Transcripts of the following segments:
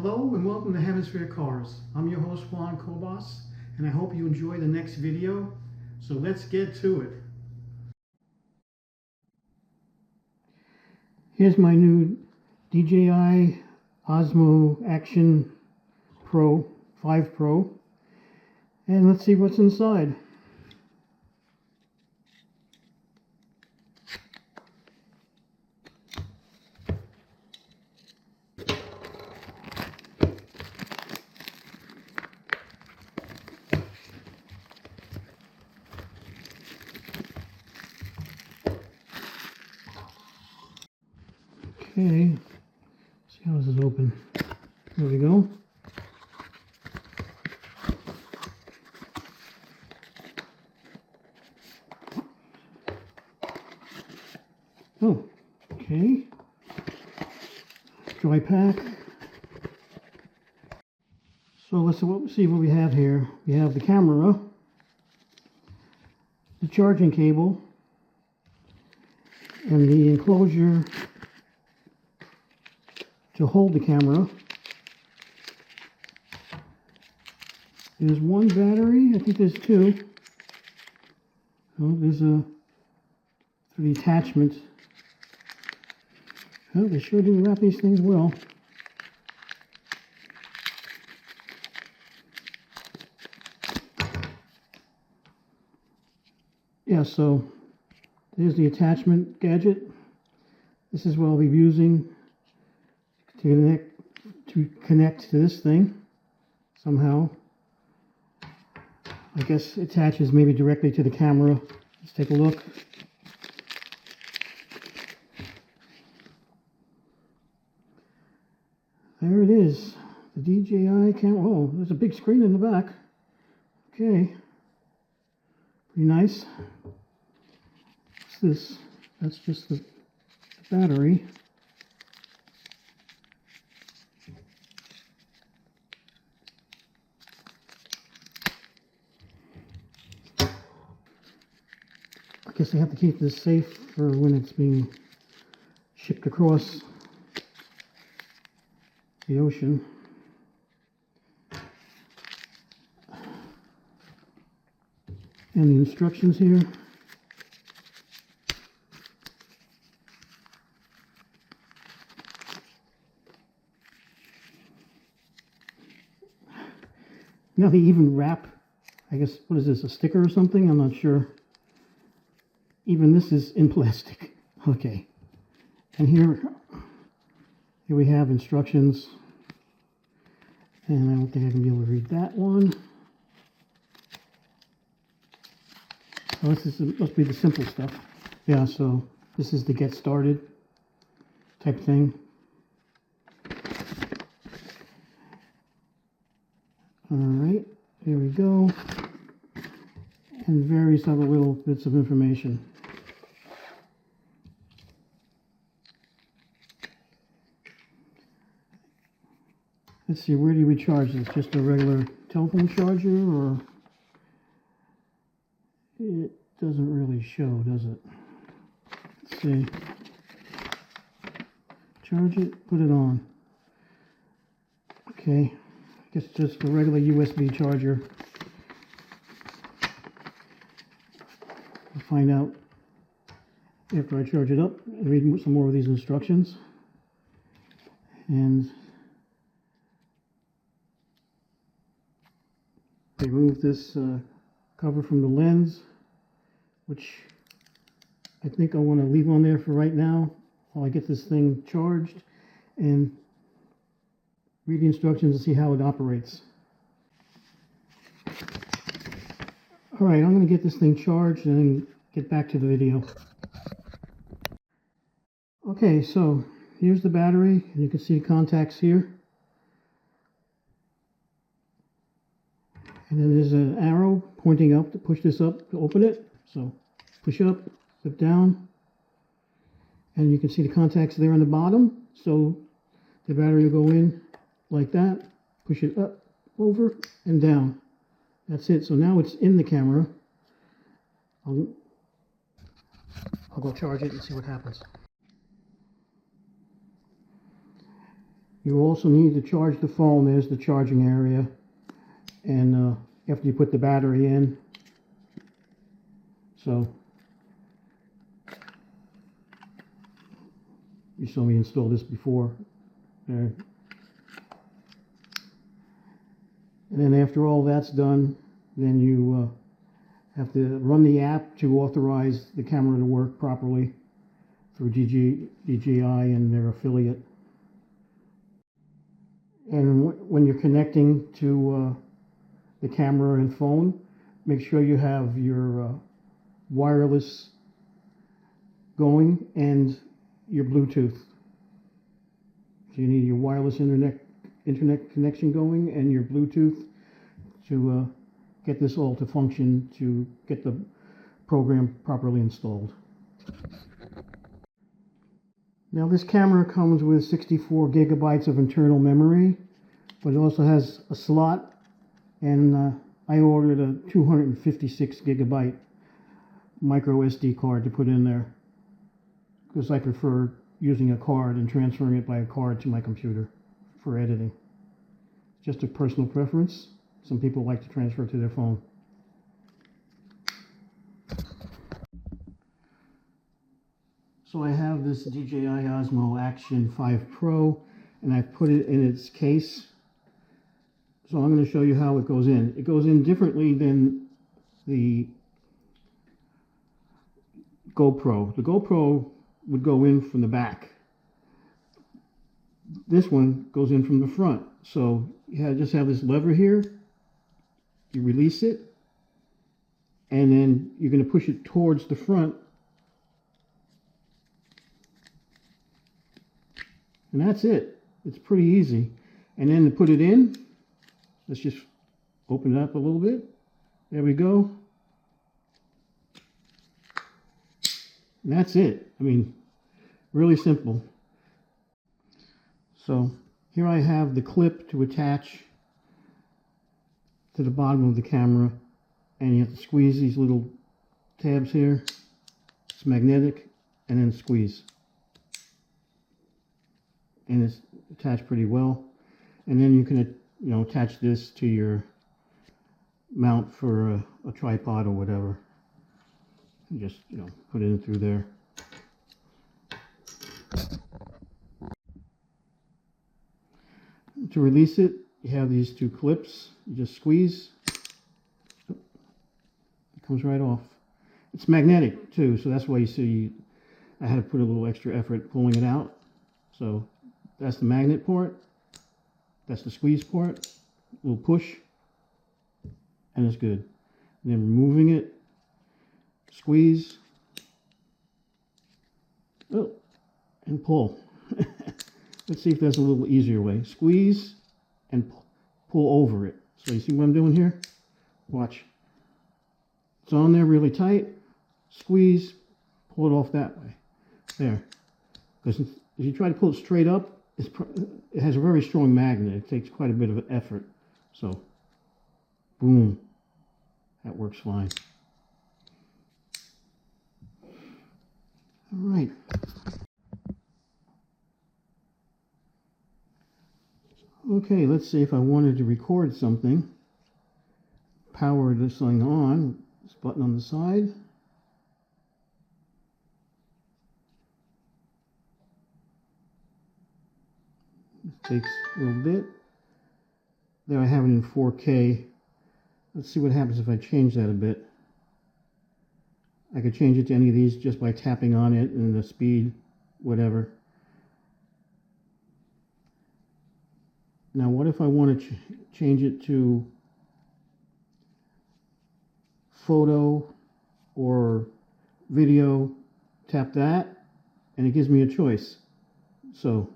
Hello and welcome to HemiSphereCars. I'm your host Juan Cobas, and I hope you enjoy the next video. So let's get to it. Here's my new DJI OSMO ACTION Pro 5 Pro, and let's see what's inside. Okay, see how this is open. There we go. Oh, okay. Dry pack. So let's see what we have here. We have the camera, the charging cable, and the enclosure to hold the camera. There's one battery. I think there's two. Oh, there's a for the attachment. Oh, they sure do wrap these things well. Yeah, so there's the attachment gadget. This is what I'll be using to connect to this thing somehow. I guess it attaches maybe directly to the camera. Let's take a look. There it is, the DJI camera. Oh, there's a big screen in the back. Okay, pretty nice. What's this? That's just the battery. I guess I have to keep this safe for when it's being shipped across the ocean. And the instructions here. Now they even wrap, I guess, what is this, a sticker or something? I'm not sure. Even this is in plastic. Okay. And here we have instructions. And I don't think I can be able to read that one. Oh, must be the simple stuff. Yeah, so this is the get started type thing. Alright, here we go. And various other little bits of information. Let's see, where do we charge this? Just a regular telephone charger, or it doesn't really show, does it? Let's see. Charge it, put it on. Okay, I guess just a regular USB charger. I'll find out after I charge it up and read some more of these instructions. And remove this cover from the lens, which I think I want to leave on there for right now while I get this thing charged and read the instructions and see how it operates. Alright, I'm going to get this thing charged and then get back to the video. Okay, so here's the battery, and you can see the contacts here. And then there's an arrow pointing up to push this up to open it. So push up, flip down, and you can see the contacts there on the bottom. So the battery will go in like that, push it up, over, and down. That's it. So now it's in the camera. I'll go charge it and see what happens. You also need to charge the phone. There's the charging area. And after you put the battery in, so you saw me install this before. There. And then after all that's done, then you have to run the app to authorize the camera to work properly through DJI and their affiliate. And when you're connecting to the camera and phone, make sure you have your wireless going and your Bluetooth. So you need your wireless internet connection going and your Bluetooth to get this all to function, to get the program properly installed. Now this camera comes with 64 gigabytes of internal memory, but it also has a slot, and I ordered a 256 gigabyte micro SD card to put in there because I prefer using a card and transferring it by a card to my computer for editing. Just a personal preference. Some people like to transfer to their phone. So I have this DJI OSMO ACTION 5 Pro, and I've put it in its case. So I'm going to show you how it goes in. It goes in differently than the GoPro. The GoPro would go in from the back. This one goes in from the front. So you just have this lever here. You release it, and then you're going to push it towards the front. And that's it. It's pretty easy. And then to put it in, let's just open it up a little bit. There we go. And that's it. I mean, really simple. So here I have the clip to attach to the bottom of the camera, and you have to squeeze these little tabs here. It's magnetic, and then squeeze. And it's attached pretty well. And then you can, attach this to your mount for a tripod or whatever. And just, put it in through there. To release it, you have these two clips. You just squeeze. It comes right off. It's magnetic too, so that's why you see I had to put a little extra effort pulling it out. So that's the magnet part. That's the squeeze part. A little push, and it's good. And then removing it, squeeze, and pull. Let's see if there's a little easier way. Squeeze and pull over it. So you see what I'm doing here? Watch. It's on there really tight. Squeeze, pull it off that way. There. Because if you try to pull it straight up, it has a very strong magnet. It takes quite a bit of effort. So, boom. That works fine. All right. Okay, let's see if I wanted to record something. Power this thing on. This button on the side. This takes a little bit. There I have it in 4K. Let's see what happens if I change that a bit. I could change it to any of these just by tapping on it and the speed, whatever. Now what if I want to change it to photo or video? Tap that and it gives me a choice. So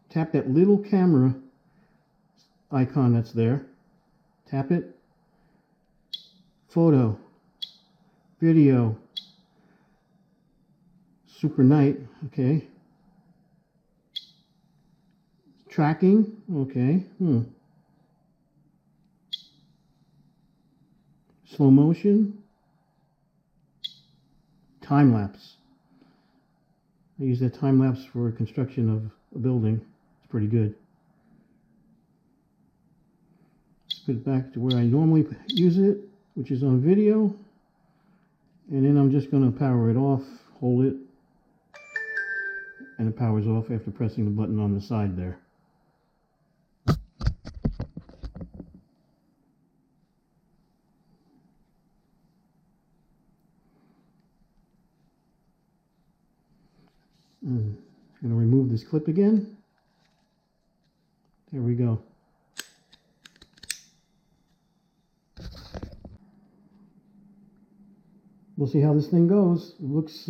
tap that little camera icon that's there. Tap it. Photo, video, super night, okay. Tracking, okay. Slow motion, time lapse. I use that time lapse for construction of a building. It's pretty good. put it back to where I normally use it, which is on video. And then I'm just going to power it off, hold it, and it powers off after pressing the button on the side there. I'm going to remove this clip again. There we go. We'll see how this thing goes. It looks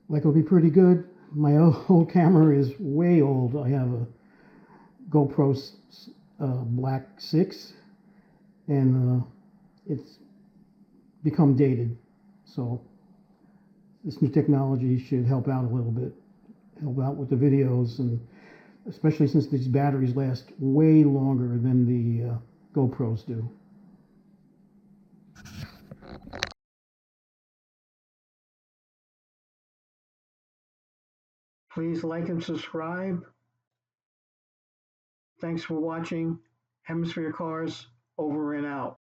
like it'll be pretty good. My old camera is way old. I have a GoPro Black 6, and it's become dated. So this new technology should help out a little bit, help out with the videos, and especially since these batteries last way longer than the GoPros do. Please like and subscribe. Thanks for watching. HemiSphereCars over and out.